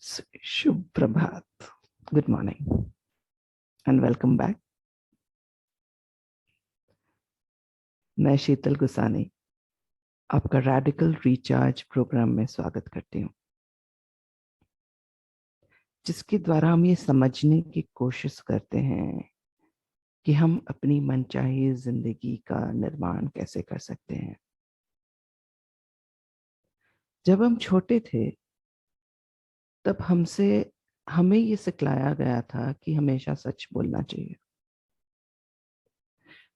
Shubh Prabhat, good morning and welcome back. मैं शीतल गुसानी आपका radical recharge programme में स्वागत करती हूँ, जिसके द्वारा हम ये समझने की कोशिश करते हैं कि हम अपनी मनचाही जिंदगी का निर्माण कैसे कर सकते हैं। जब हम छोटे थे तब हमें ये सिखलाया गया था कि हमेशा सच बोलना चाहिए।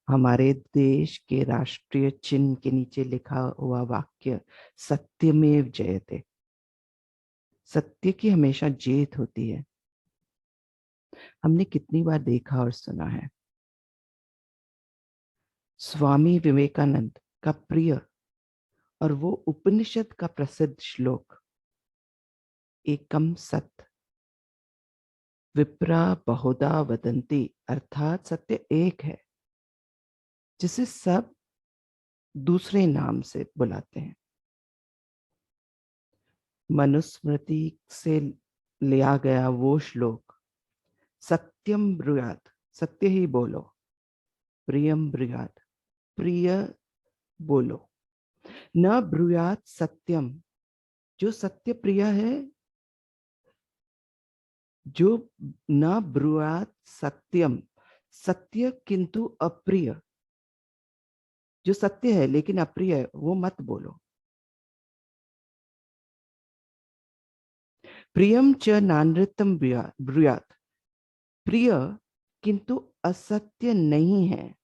हमारे देश के राष्ट्रीय चिन्ह के नीचे लिखा हुआ वाक्य सत्यमेव जयते, सत्य की हमेशा जीत होती है। हमने कितनी बार देखा और सुना है। स्वामी विवेकानंद का प्रिय और वो उपनिषद का प्रसिद्ध श्लोक, एकम सत विप्रा बहुधा वदंती, अर्थात सत्य एक है, जिसे सब दूसरे नाम से बुलाते हैं। मनुस्मृति से लिया गया वो श्लोक, सत्यम ब्रूयात, सत्य ही बोलो, प्रियम ब्रूयात, प्रिय बोलो, न ब्रूयात सत्यम, जो सत्य प्रिय है, जो न ब्रूयात सत्यम, सत्य किंतु अप्रिय, जो सत्य है लेकिन अप्रिय है वो मत बोलो। प्रियम च नानृतम ब्रूयात, प्रिय किंतु असत्य नहीं है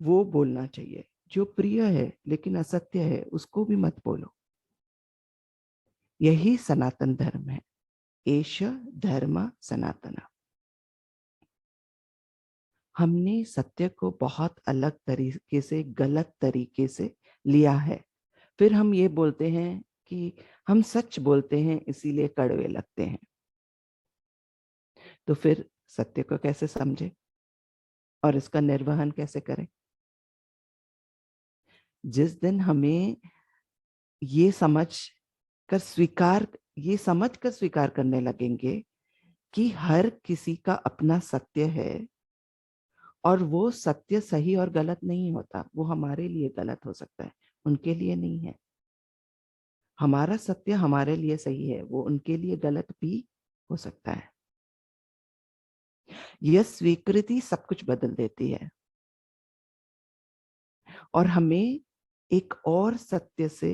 वो बोलना चाहिए। जो प्रिय है लेकिन असत्य है उसको भी मत बोलो। यही सनातन धर्म है, एष धर्म सनातना। हमने सत्य को बहुत अलग तरीके से, गलत तरीके से लिया है। फिर हम ये बोलते हैं कि हम सच बोलते हैं इसीलिए कड़वे लगते हैं। तो फिर सत्य को कैसे समझे और इसका निर्वहन कैसे करें? जिस दिन हमें ये ये समझ कर स्वीकार करने लगेंगे कि हर किसी का अपना सत्य है और वो सत्य सही और गलत नहीं होता, वो हमारे लिए गलत हो सकता है, उनके लिए नहीं है। हमारा सत्य हमारे लिए सही है, वो उनके लिए गलत भी हो सकता है। यह स्वीकृति सब कुछ बदल देती है और हमें एक और सत्य से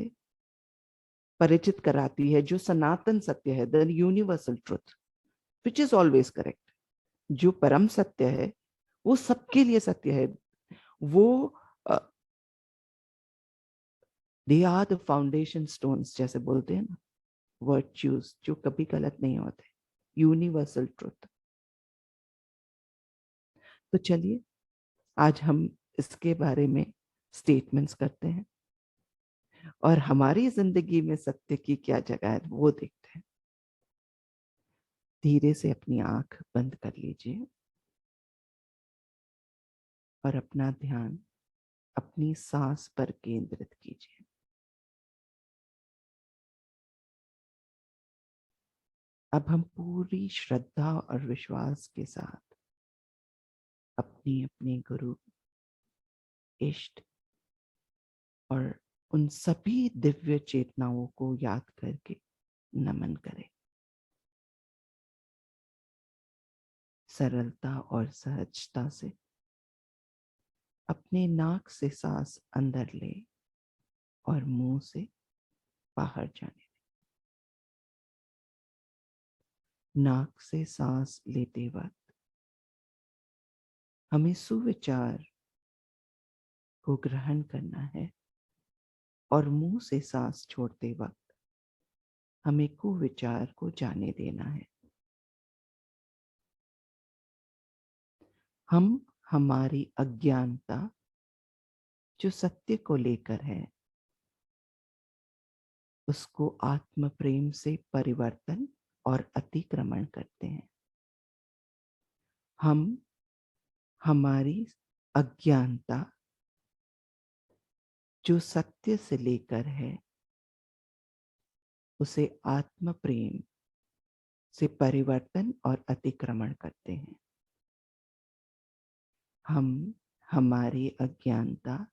परिचित कराती है, जो सनातन सत्य है, the universal truth which is always correct. जो परम सत्य है वो सबके लिए सत्य है। वो they are the foundation stones, जैसे बोलते हैं ना, वर्च्यूज जो कभी गलत नहीं होते, यूनिवर्सल ट्रुथ। तो चलिए आज हम इसके बारे में स्टेटमेंट्स करते हैं और हमारी जिंदगी में सत्य की क्या जगह है वो देखते हैं। धीरे से अपनी आंख बंद कर लीजिए और अपना ध्यान अपनी सांस पर केंद्रित कीजिए। अब हम पूरी श्रद्धा और विश्वास के साथ अपने अपने गुरु, इष्ट और उन सभी दिव्य चेतनाओं को याद करके नमन करें। सरलता और सहजता से अपने नाक से सांस अंदर ले और मुंह से बाहर जाने दें। नाक से सांस लेते वक्त हमें सुविचार को ग्रहण करना है और मुंह से सांस छोड़ते वक्त हमें कुविचार को जाने देना है। हम हमारी अज्ञानता जो सत्य को लेकर है उसको आत्म प्रेम से परिवर्तन और अतिक्रमण करते हैं। हम हमारी अज्ञानता जो सत्य से लेकर है उसे आत्म प्रेम से परिवर्तन और अतिक्रमण करते हैं। हम हमारी अज्ञानता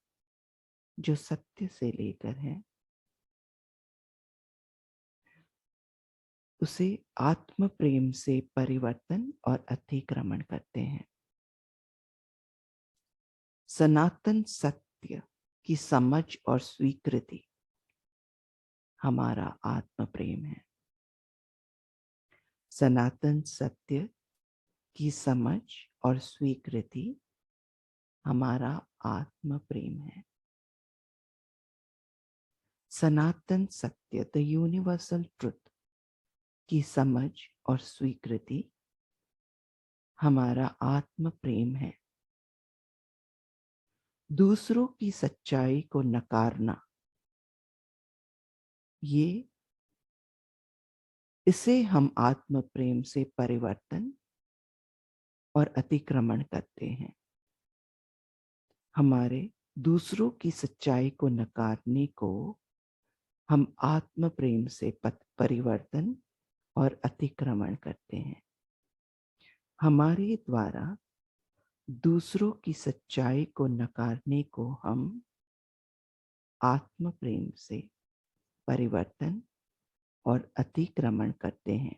जो सत्य से लेकर है, उसे आत्म प्रेम से परिवर्तन और अतिक्रमण करते हैं। सनातन सत्य की समझ और स्वीकृति हमारा आत्म प्रेम है। सनातन सत्य की समझ और स्वीकृति हमारा आत्म प्रेम है। सनातन सत्य, द यूनिवर्सल ट्रुथ की समझ और स्वीकृति हमारा आत्म प्रेम है। दूसरों की सच्चाई को नकारना, इसे हम आत्म प्रेम से परिवर्तन और अतिक्रमण करते हैं। हमारे दूसरों की सच्चाई को नकारने को हम आत्म प्रेम से परिवर्तन और अतिक्रमण करते हैं। हमारे द्वारा दूसरों की सच्चाई को नकारने को हम आत्म प्रेम से परिवर्तन और अतिक्रमण करते हैं।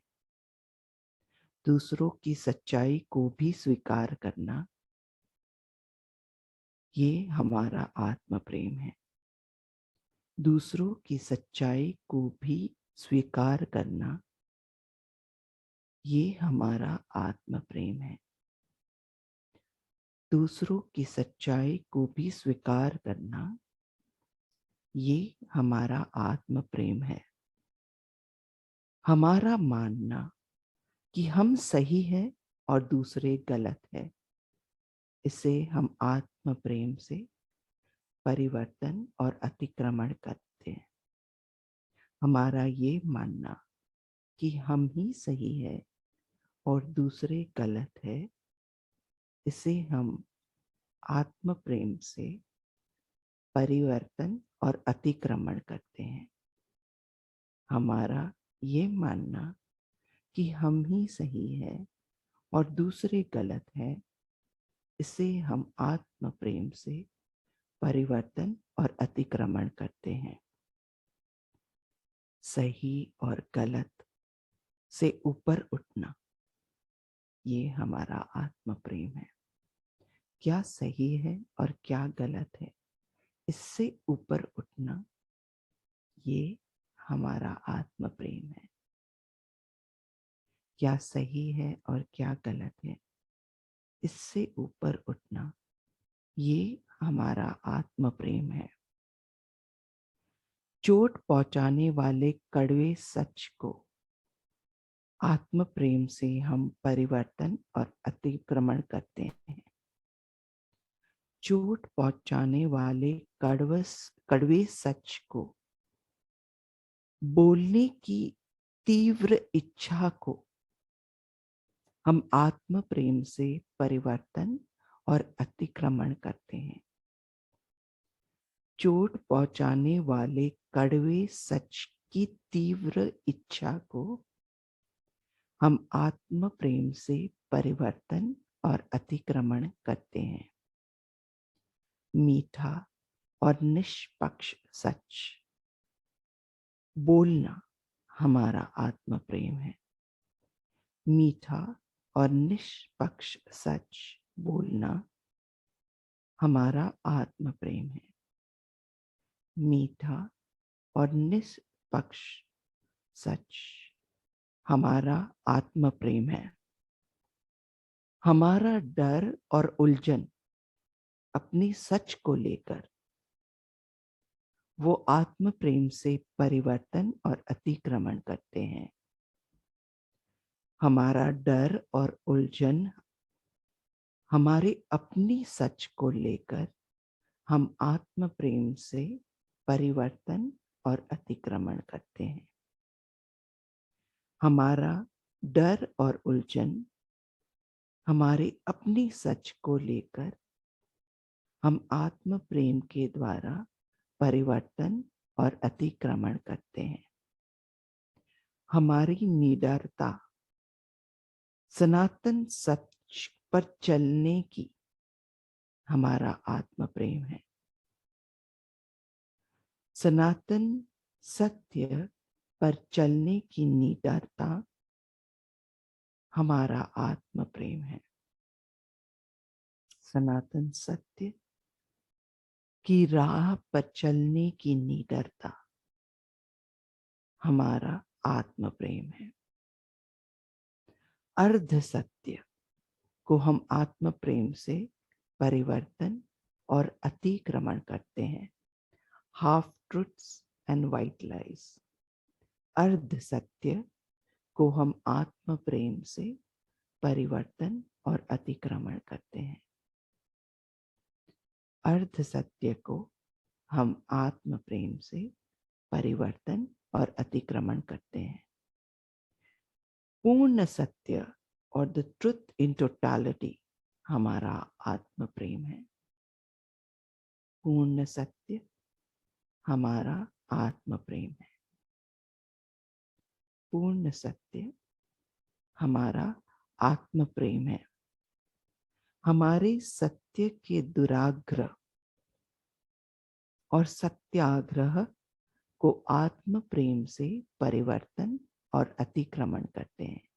दूसरों की सच्चाई को भी स्वीकार करना, ये हमारा आत्म प्रेम है। दूसरों की सच्चाई को भी स्वीकार करना, ये हमारा आत्म प्रेम है। दूसरों की सच्चाई को भी स्वीकार करना, ये हमारा आत्म प्रेम है। हमारा मानना कि हम सही हैं और दूसरे गलत है, इसे हम आत्म प्रेम से परिवर्तन और अतिक्रमण करते हैं। हमारा ये मानना कि हम ही सही है और दूसरे गलत है, इसे हम आत्म प्रेम से परिवर्तन और अतिक्रमण करते हैं। हमारा ये मानना कि हम ही सही है और दूसरे गलत है, इसे हम आत्म प्रेम से परिवर्तन और अतिक्रमण करते हैं। सही और गलत से ऊपर उठना, ये हमारा आत्म प्रेम है। क्या सही है और क्या गलत है, इससे ऊपर उठना, ये हमारा आत्म प्रेम है। क्या सही है और क्या गलत है, इससे ऊपर उठना, ये हमारा आत्म प्रेम है। चोट पहुंचाने वाले कड़वे सच को आत्म प्रेम से हम परिवर्तन और अतिक्रमण करते हैं। चोट पहुंचाने वाले कड़वे सच को बोलने की तीव्र इच्छा को हम आत्म प्रेम से परिवर्तन और अतिक्रमण करते हैं। चोट पहुंचाने वाले कड़वे सच की तीव्र इच्छा को हम आत्म प्रेम से परिवर्तन और अतिक्रमण करते हैं। मीठा और निष्पक्ष सच बोलना हमारा आत्म प्रेम है। मीठा और निष्पक्ष सच बोलना हमारा आत्म प्रेम है। मीठा और निष्पक्ष सच हमारा आत्म प्रेम है। हमारा डर और उलझन अपनी सच को लेकर वो आत्म प्रेम से परिवर्तन और अतिक्रमण करते हैं। हमारा डर और उलझन हमारे अपनी सच को लेकर हम आत्म प्रेम से परिवर्तन और अतिक्रमण करते हैं। हमारा डर और उलझन हमारे अपनी सच को लेकर हम आत्म प्रेम के द्वारा परिवर्तन और अतिक्रमण करते हैं। हमारी निडरता सनातन सच पर चलने की हमारा आत्म प्रेम है। सनातन सत्य पर चलने की निडरता हमारा आत्म प्रेम है। सनातन सत्य की राह पर चलने की निडरता हमारा आत्म प्रेम है। अर्ध सत्य को हम आत्म प्रेम से परिवर्तन और अतिक्रमण करते हैं। Half truths and white lies. अर्ध सत्य को हम आत्म प्रेम से परिवर्तन और अतिक्रमण करते हैं। अर्ध सत्य को हम आत्म प्रेम से परिवर्तन और अतिक्रमण करते हैं। पूर्ण सत्य और द ट्रुथ इन टोटालिटी हमारा आत्म प्रेम है। पूर्ण सत्य हमारा आत्म प्रेम है। पूर्ण सत्य हमारा आत्म प्रेम है। हमारे सत्य के दुराग्रह और सत्याग्रह को आत्म प्रेम से परिवर्तन और अतिक्रमण करते हैं।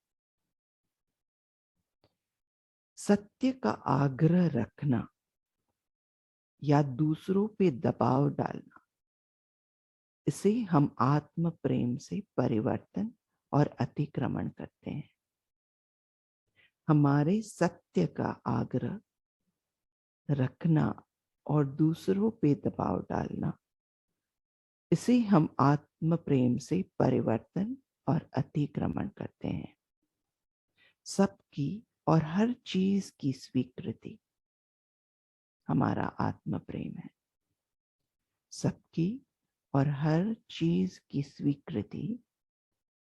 सत्य का आग्रह रखना या दूसरों पे दबाव डालना, इसे हम आत्म प्रेम से परिवर्तन और अतिक्रमण करते हैं। हमारे सत्य का आग्रह रखना और दूसरों पे दबाव डालना, इसे हम आत्म प्रेम से परिवर्तन और अतिक्रमण करते हैं। सबकी और हर चीज की स्वीकृति हमारा आत्म प्रेम है। सबकी और हर चीज की स्वीकृति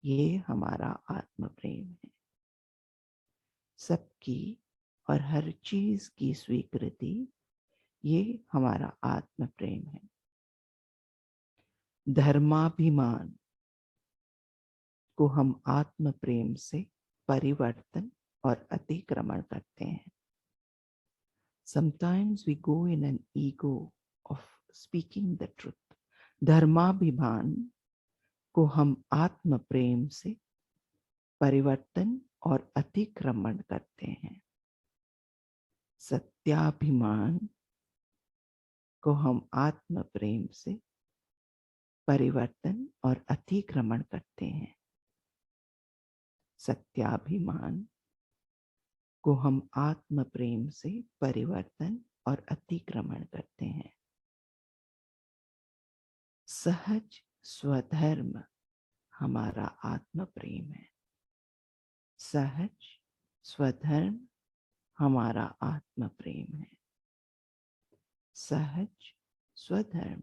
ये हमारा आत्म प्रेम है। सबकी और हर चीज की स्वीकृति ये हमारा आत्म प्रेम है। धर्माभिमान को हम आत्म प्रेम से परिवर्तन और अतिक्रमण करते हैं। Sometimes we go in an ego of speaking the truth. धर्माभिमान को हम आत्म प्रेम से परिवर्तन और अतिक्रमण करते हैं। सत्याभिमान को हम आत्म प्रेम से परिवर्तन और अतिक्रमण करते हैं। सत्याभिमान को हम आत्म प्रेम से परिवर्तन और अतिक्रमण करते हैं। सहज स्वधर्म हमारा आत्म प्रेम है। सहज स्वधर्म हमारा आत्म प्रेम है। सहज स्वधर्म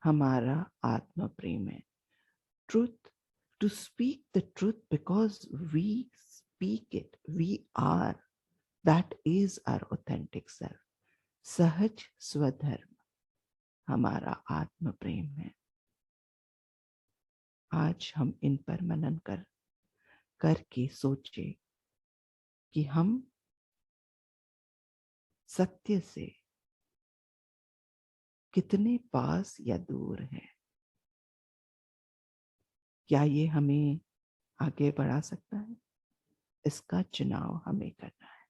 हमारा आत्म प्रेम है। Truth, to speak the truth because we speak it, we are, that is our authentic self. सहज स्वधर्म हमारा आत्म प्रेम है। आज हम इन पर मनन करके सोचे कि हम सत्य से कितने पास या दूर हैं। क्या ये हमें आगे बढ़ा सकता है? इसका चुनाव हमें करना है।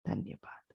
धन्यवाद।